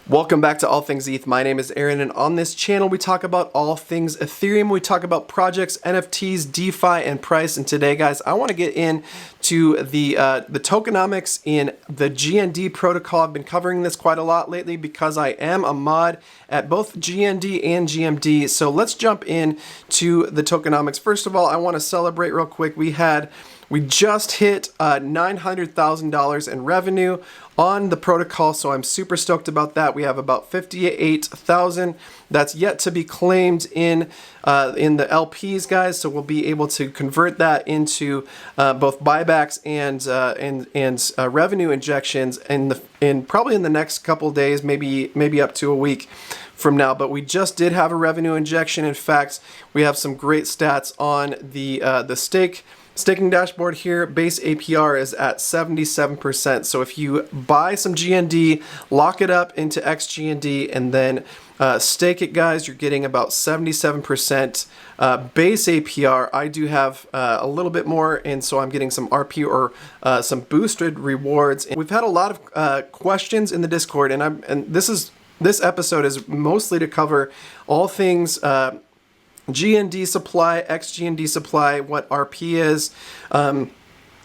Welcome back to All Things ETH. My name is Aaron, and on this channel we talk about all things Ethereum. We talk about projects, NFTs, DeFi, and price. And today, guys, I want to get into the tokenomics in the GND protocol. I've been covering this quite a lot lately because I am a mod at both GND and GMD. So let's jump in to the tokenomics. First of all, I want to celebrate real quick. We just hit $900,000 in revenue on the protocol, so I'm super stoked about that. We have about 58,000 that's yet to be claimed in the LPs, guys. So we'll be able to convert that into both buybacks and revenue injections in probably in the next couple days, maybe up to a week from now. But we just did have a revenue injection. In fact, we have some great stats on the staking dashboard here. Base APR is at 77%. So if you buy some GND, lock it up into xGND, and then stake it, guys, you're getting about 77% base APR. I do have a little bit more, and so I'm getting some RP or some boosted rewards. And we've had a lot of questions in the Discord, and this episode is mostly to cover all things GND supply, xGND supply, what RP is, and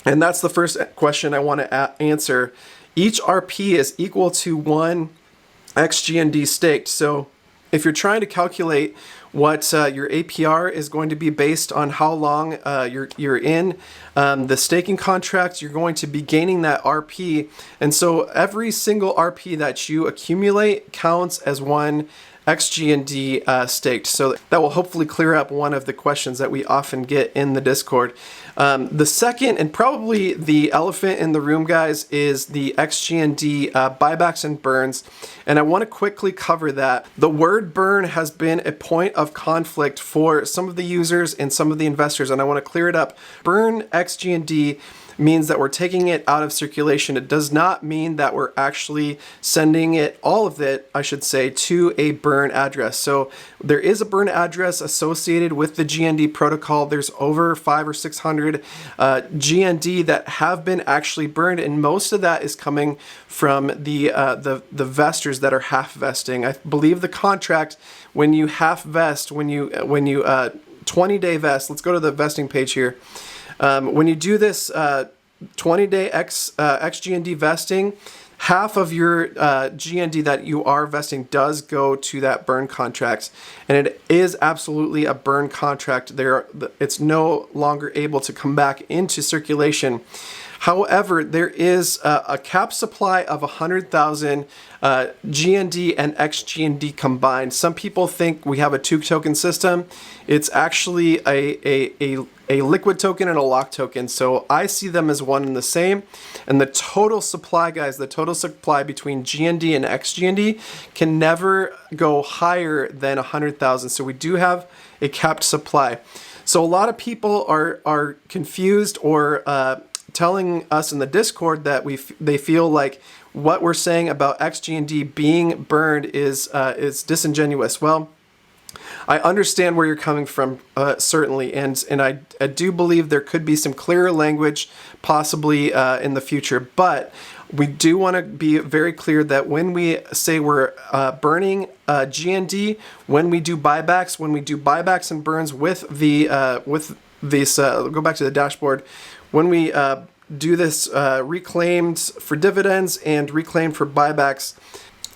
that's the first question I want to answer. Each RP is equal to one xGND staked. So if you're trying to calculate what your APR is going to be based on how long you're in the staking contract, you're going to be gaining that RP. And so every single RP that you accumulate counts as one xGND staked. So that will hopefully clear up one of the questions that we often get in the Discord. The second, and probably the elephant in the room, guys, is the xGND buybacks and burns. And I want to quickly cover that. The word burn has been a point of conflict for some of the users and some of the investors, and I want to clear it up. Burn xGND means that we're taking it out of circulation. It does not mean that we're actually sending it, all of it, I should say, to a burn address. So there is a burn address associated with the GND protocol. There's over 500 or 600 GND that have been actually burned, and most of that is coming from the vestors that are half vesting. I believe the contract, when you half vest, when you 20-day vest, let's go to the vesting page here. When you do this 20-day xGND vesting, half of your GND that you are vesting does go to that burn contract, and it is absolutely a burn contract. It's no longer able to come back into circulation. However, there is a cap supply of 100,000 GND and xGND combined. Some people think we have a two-token system. It's actually a liquid token and a locked token. So I see them as one and the same. And the total supply, guys, the total supply between GND and xGND can never go higher than 100,000. So we do have a capped supply. So a lot of people are confused or telling us in the Discord that they feel like what we're saying about xGND being burned is disingenuous. Well, I understand where you're coming from, certainly, and I do believe there could be some clearer language possibly in the future, but we do want to be very clear that when we say we're burning GND, when we do buybacks and burns with these, go back to the dashboard, when we do this reclaimed for dividends and reclaimed for buybacks,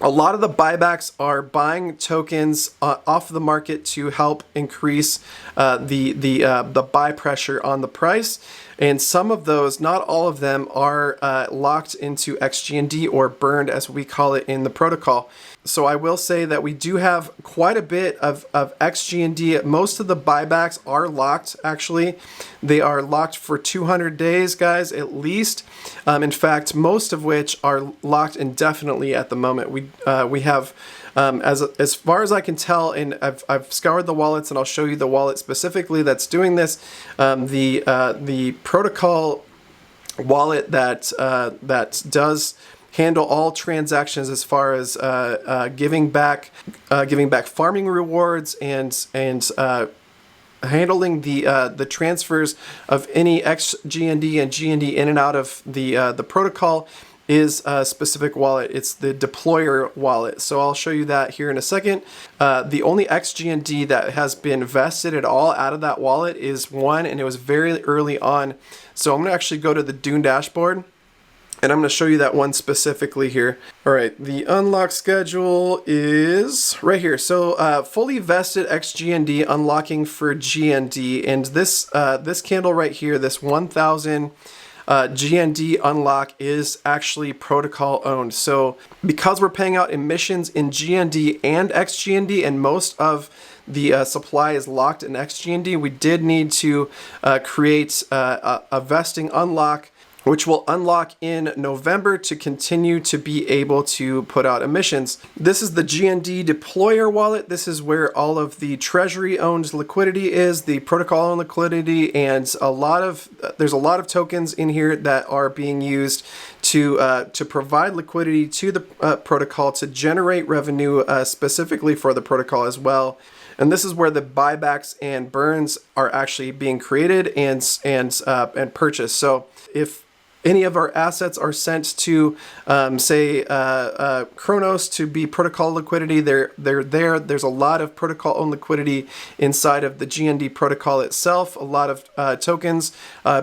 a lot of the buybacks are buying tokens off the market to help increase the buy pressure on the price. And some of those, not all of them, are locked into xGND or burned, as we call it in the protocol. So I will say that we do have quite a bit of xGND. Most of the buybacks are locked, actually. They are locked for 200 days, guys, at least. In fact, most of which are locked indefinitely at the moment. We have, as far as I can tell, and I've scoured the wallets, and I'll show you the wallet specifically that's doing this. The protocol wallet that does handle all transactions as far as giving back farming rewards and handling the transfers of any xGND and GND in and out of the protocol is a specific wallet. It's the deployer wallet. So I'll show you that here in a second. The only xGND that has been vested at all out of that wallet is one, and it was very early on. So I'm gonna actually go to the Dune dashboard, and I'm going to show you that one specifically here. All right, the unlock schedule is right here. So fully vested xGND unlocking for GND, and this this candle right here, this 1000 GND unlock is actually protocol owned. So because we're paying out emissions in GND and xGND, and most of the supply is locked in xGND, we did need to create a vesting unlock, which will unlock in November to continue to be able to put out emissions. This is the GND deployer wallet. This is where all of the treasury owned liquidity is, the protocol owned liquidity, and there's a lot of tokens in here that are being used to provide liquidity to the protocol to generate revenue specifically for the protocol as well. And this is where the buybacks and burns are actually being created and purchased. So if any of our assets are sent to, say, Chronos to be protocol liquidity, they're there. There's a lot of protocol-owned liquidity inside of the GND protocol itself, a lot of tokens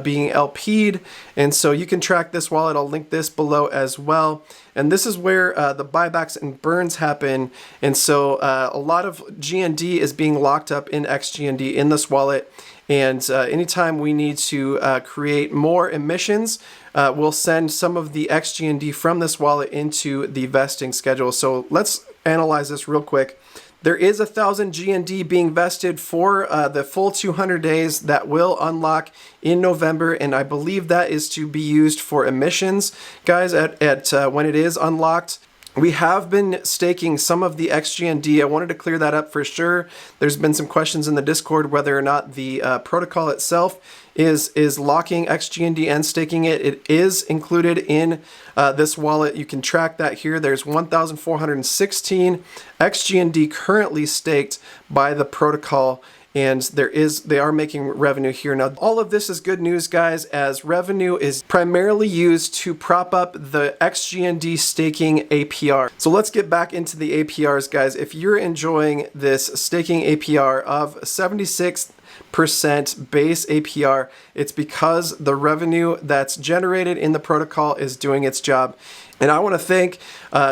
being LP'd, and so you can track this wallet. I'll link this below as well. And this is where the buybacks and burns happen, and so a lot of GND is being locked up in xGND in this wallet. And anytime we need to create more emissions, we'll send some of the xGND from this wallet into the vesting schedule. So let's analyze this real quick. There is 1000 GND being vested for the full 200 days that will unlock in November, and I believe that is to be used for emissions, guys, at when it is unlocked. We have been staking some of the xGND. I wanted to clear that up for sure. There's been some questions in the Discord whether or not the protocol itself is locking xGND and staking it. It is included in this wallet. You can track that here. There's 1,416 xGND currently staked by the protocol, and they are making revenue here. Now, all of this is good news, guys, as revenue is primarily used to prop up the xGND staking APR. So let's get back into the APRs, guys. If you're enjoying this staking APR of 76% base APR, it's because the revenue that's generated in the protocol is doing its job. And I want to thank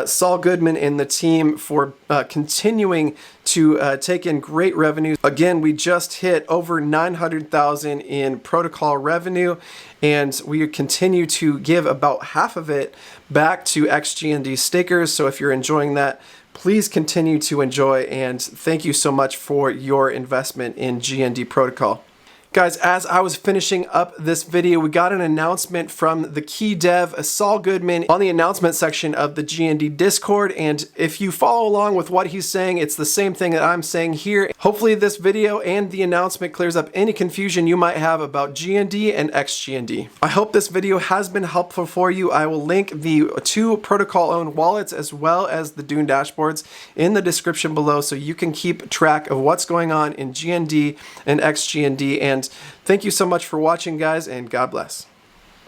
Saul Goodman and the team for continuing to take in great revenue. Again, we just hit over 900,000 in protocol revenue, and we continue to give about half of it back to xGND stakers. So if you're enjoying that, please continue to enjoy, and thank you so much for your investment in GND protocol. Guys, as I was finishing up this video, we got an announcement from the key dev, Saul Goodman, on the announcement section of the GND Discord. And if you follow along with what he's saying, it's the same thing that I'm saying here. Hopefully this video and the announcement clears up any confusion you might have about GND and xGND. I hope this video has been helpful for you. I will link the 2 protocol-owned wallets as well as the Dune dashboards in the description below, so you can keep track of what's going on in GND and xGND. And thank you so much for watching, guys, and God bless.